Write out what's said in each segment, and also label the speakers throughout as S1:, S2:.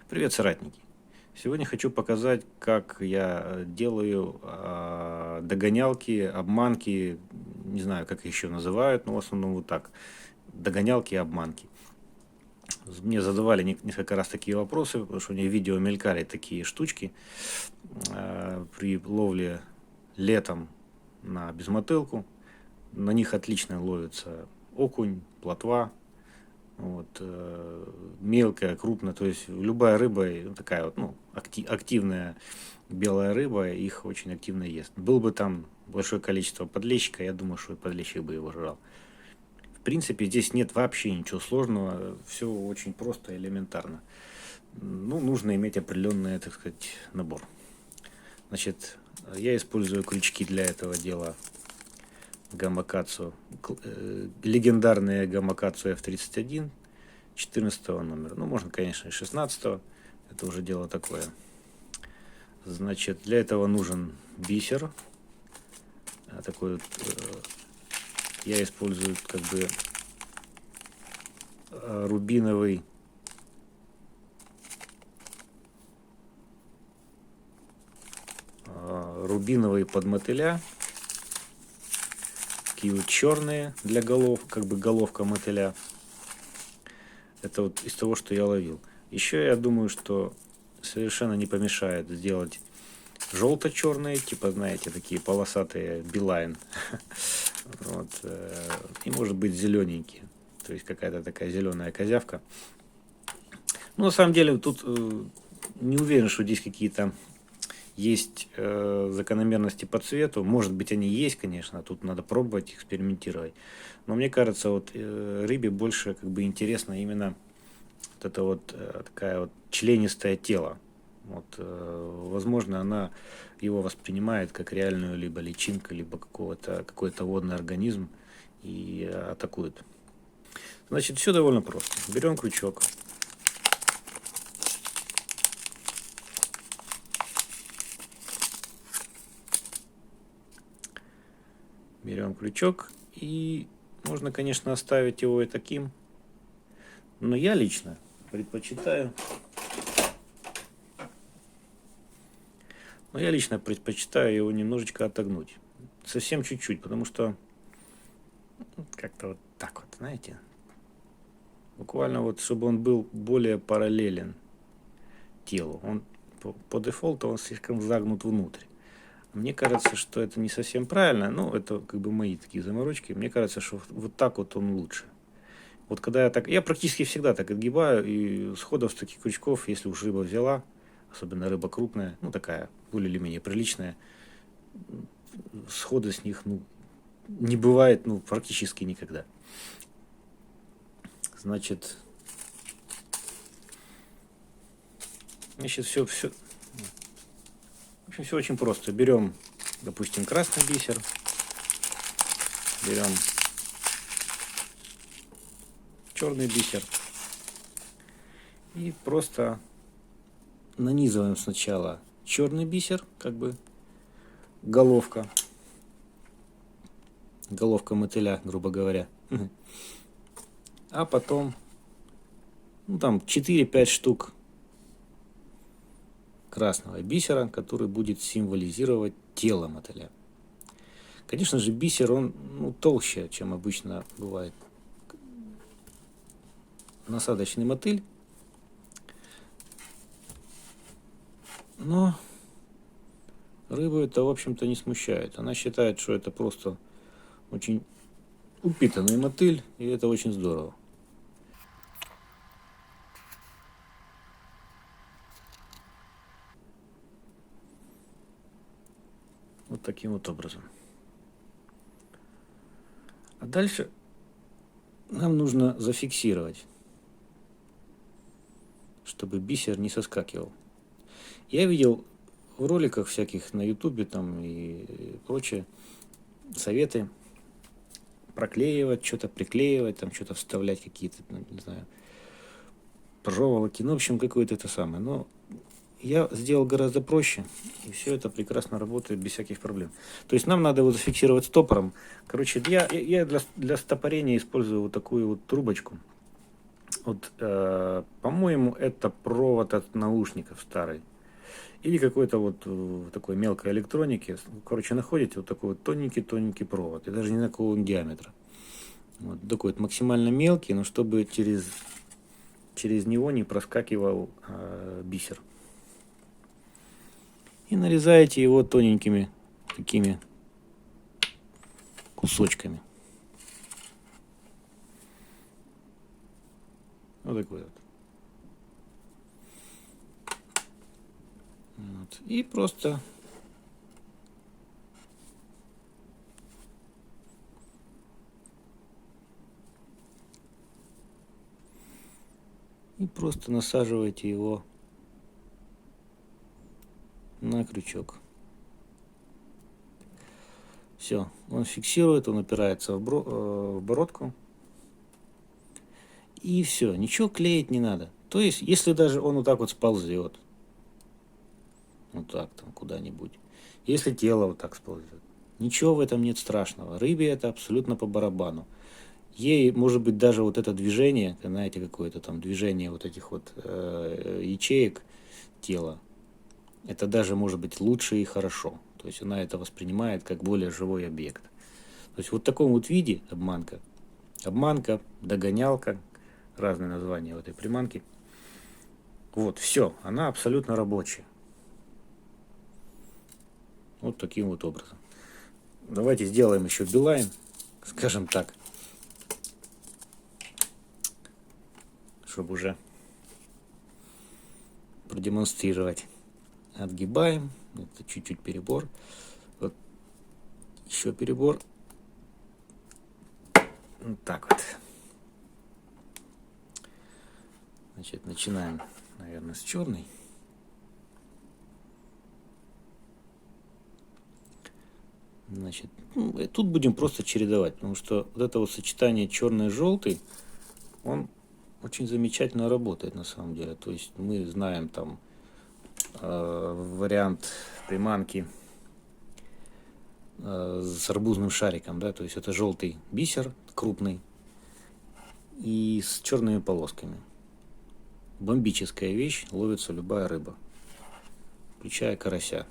S1: Привет, соратники! Сегодня хочу показать, как я делаю догонялки, обманки, не знаю, как их еще называют, но в основном вот так. Догонялки и обманки. Мне задавали несколько раз такие вопросы, потому что у меня в видео мелькали такие штучки при ловле летом на безмотылку. На них отлично ловится окунь, плотва. Вот, мелкая, крупная, то есть любая рыба, такая вот, ну, активная белая рыба, их очень активно ест. Был бы там большое количество подлещика, я думаю, что и подлещик бы его жрал. В принципе, здесь нет вообще ничего сложного, все очень просто, элементарно. Ну, нужно иметь определенный, так сказать, набор. Значит, я использую крючки для этого дела. Гамакацу, легендарные Гамакацу F31 14 номера. Ну, можно, конечно, и 16. Это уже дело такое. Значит, для этого нужен бисер. Такой вот, я использую как бы рубиновый подмотыля. Такие вот черные для голов, как бы головка мотыля. Это вот из того, что я ловил. Еще я думаю, что совершенно не помешает сделать желто-черные, типа, знаете, такие полосатые билайн. Вот. И может быть зелененькие. То есть какая-то такая зеленая козявка. Ну, на самом деле, тут не уверен, что здесь какие-то есть закономерности по цвету. Может быть, они есть, конечно. Тут надо пробовать, экспериментировать. Но мне кажется, вот рыбе больше как бы интересно именно вот это вот такая вот членистое тело. Вот, возможно, она его воспринимает как реальную либо личинку, либо какой-то водный организм и атакует. Значит, все довольно просто. Берем крючок. Берем крючок, и можно, конечно, оставить его и таким, но я лично предпочитаю его немножечко отогнуть. Совсем чуть-чуть, потому что как-то вот так вот, знаете. Буквально вот, чтобы он был более параллелен телу. Он по дефолту он слишком загнут внутрь. Мне кажется, что это не совсем правильно. Ну, это как бы мои такие заморочки. Мне кажется, что вот так вот он лучше. Вот когда я практически всегда так отгибаю, и сходов с таких крючков, если уж рыба взяла, особенно рыба крупная, ну такая, более или менее приличная, схода с них, ну, не бывает, ну, практически никогда. Значит, все, в общем, все очень просто. Берем, допустим, красный бисер, берем черный бисер и просто нанизываем сначала черный бисер, как бы головка мотыля, грубо говоря, а потом, ну, там 4-5 штук красного бисера, который будет символизировать тело мотыля. Конечно же, бисер, он, ну, толще, чем обычно бывает насадочный мотыль, но рыбу это, в общем-то, не смущает. Она считает, что это просто очень упитанный мотыль, и это очень здорово. Вот таким вот образом. А дальше нам нужно зафиксировать, чтобы бисер не соскакивал. Я видел в роликах всяких на ютубе там и прочее советы проклеивать, что-то приклеивать, там что-то вставлять, какие-то, ну, не знаю, проволоки, ну, в общем, какое-то это самое. Но я сделал гораздо проще, и все это прекрасно работает без всяких проблем. То есть нам надо его зафиксировать стопором. Короче, я для стопорения использую вот такую вот трубочку. Вот, по-моему, это провод от наушников старый. Или какой-то вот такой мелкой электроники. Короче, находите вот такой вот тоненький-тоненький провод. И даже не знаю, какого он диаметра. Вот такой вот максимально мелкий, но чтобы через него не проскакивал бисер. И нарезаете его тоненькими такими кусочками. Вот такой вот. Вот. И просто насаживаете его на крючок. Все, он фиксирует, он упирается в бородку. И все, ничего клеить не надо. То есть, если даже он вот так вот сползет, вот так там куда-нибудь, если тело вот так сползет, ничего в этом нет страшного. Рыбе это абсолютно по барабану. Ей, может быть, даже вот это движение, знаете, какое-то там движение вот этих вот ячеек тела, это даже может быть лучше и хорошо. То есть она это воспринимает как более живой объект. То есть вот в таком вот виде обманка, догонялка, разные названия у этой приманки. Вот, все, она абсолютно рабочая. Вот таким вот образом. Давайте сделаем еще билайн, скажем так, чтобы уже продемонстрировать. Отгибаем, это чуть-чуть перебор. Вот еще перебор. Вот так вот. Значит, начинаем, наверное, с черной. Значит, тут будем просто чередовать, потому что вот это вот сочетание черный-желтый, он очень замечательно работает на самом деле. То есть мы знаем там вариант приманки с арбузным шариком, да, то есть это желтый бисер крупный и с черными полосками. Бомбическая вещь, ловится любая рыба, включая карася.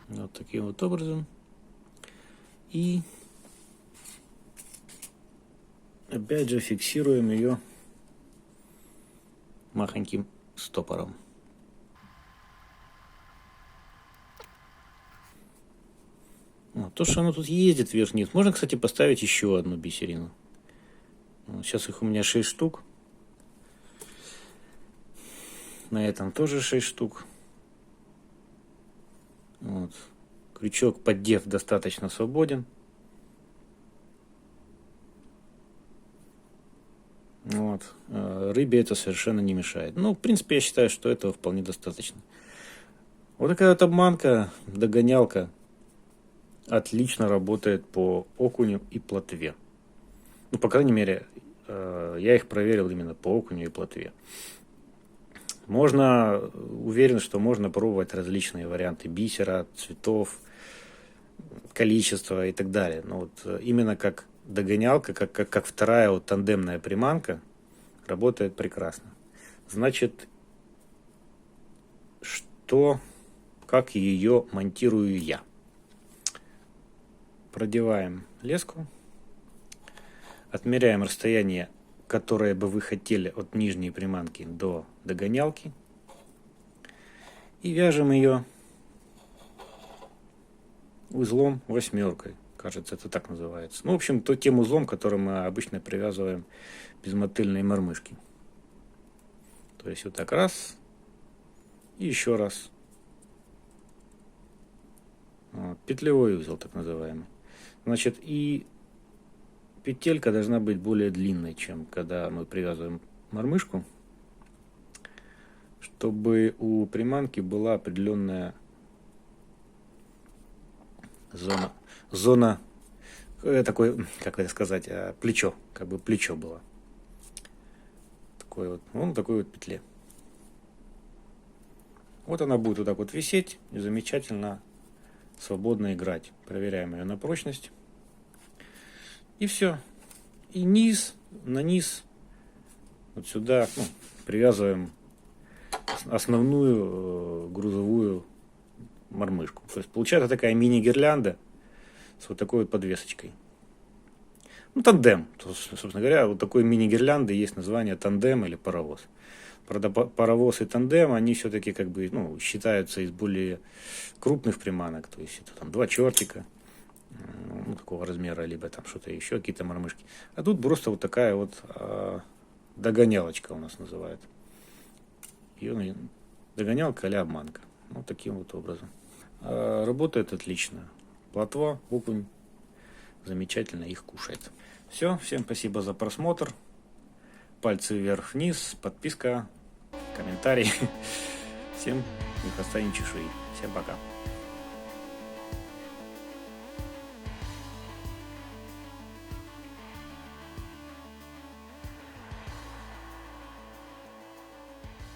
S1: Вот таким вот образом. И опять же фиксируем ее махоньким стопором. Вот. То, что оно тут ездит вверх-вниз. Можно, кстати, поставить еще одну бисерину. Вот. Сейчас их у меня 6 штук. На этом тоже 6 штук. Вот. Крючок, поддев, достаточно свободен. Вот. Рыбе это совершенно не мешает. Ну, в принципе, я считаю, что этого вполне достаточно. Вот такая вот обманка, догонялка отлично работает по окуню и плотве. Ну, по крайней мере, я их проверил именно по окуню и плотве. Можно, уверен, что можно пробовать различные варианты бисера, цветов, количества и так далее. Но вот именно как догонялка, как вторая вот тандемная приманка, работает прекрасно. Значит, как ее монтирую я? Продеваем леску, отмеряем расстояние, которое бы вы хотели от нижней приманки до догонялки, и вяжем ее узлом восьмеркой. Кажется, это так называется. Ну, в общем, тем узлом, которым мы обычно привязываем безмотыльные мормышки. То есть вот так раз и еще раз. Вот, петлевой узел, так называемый. Значит, и петелька должна быть более длинной, чем когда мы привязываем мормышку, чтобы у приманки была определенная зона такой, как это сказать, плечо, как бы плечо было. Такой вот, такой вот петле. Вот она будет вот так вот висеть и замечательно, свободно играть. Проверяем ее на прочность. И все. И на низ, вот сюда, ну, привязываем основную грузовую мормышку. То есть получается такая мини-гирлянда с вот такой вот подвесочкой. Ну, тандем. То, собственно говоря, вот такой мини-гирлянды есть название тандем или паровоз. Правда, паровоз и тандем, они все-таки как бы, ну, считаются из более крупных приманок. То есть это там 2 чертика, ну, такого размера, либо там что-то еще, какие-то мормышки. А тут просто вот такая вот догонялочка у нас называют. Ее догонялка а-ля обманка. Вот таким вот образом. Работает отлично. Плотва, окунь замечательно их кушает. Все, всем спасибо за просмотр. Пальцы вверх-вниз, подписка, комментарий. Всем ни хвоста, ни чешуи. Всем пока.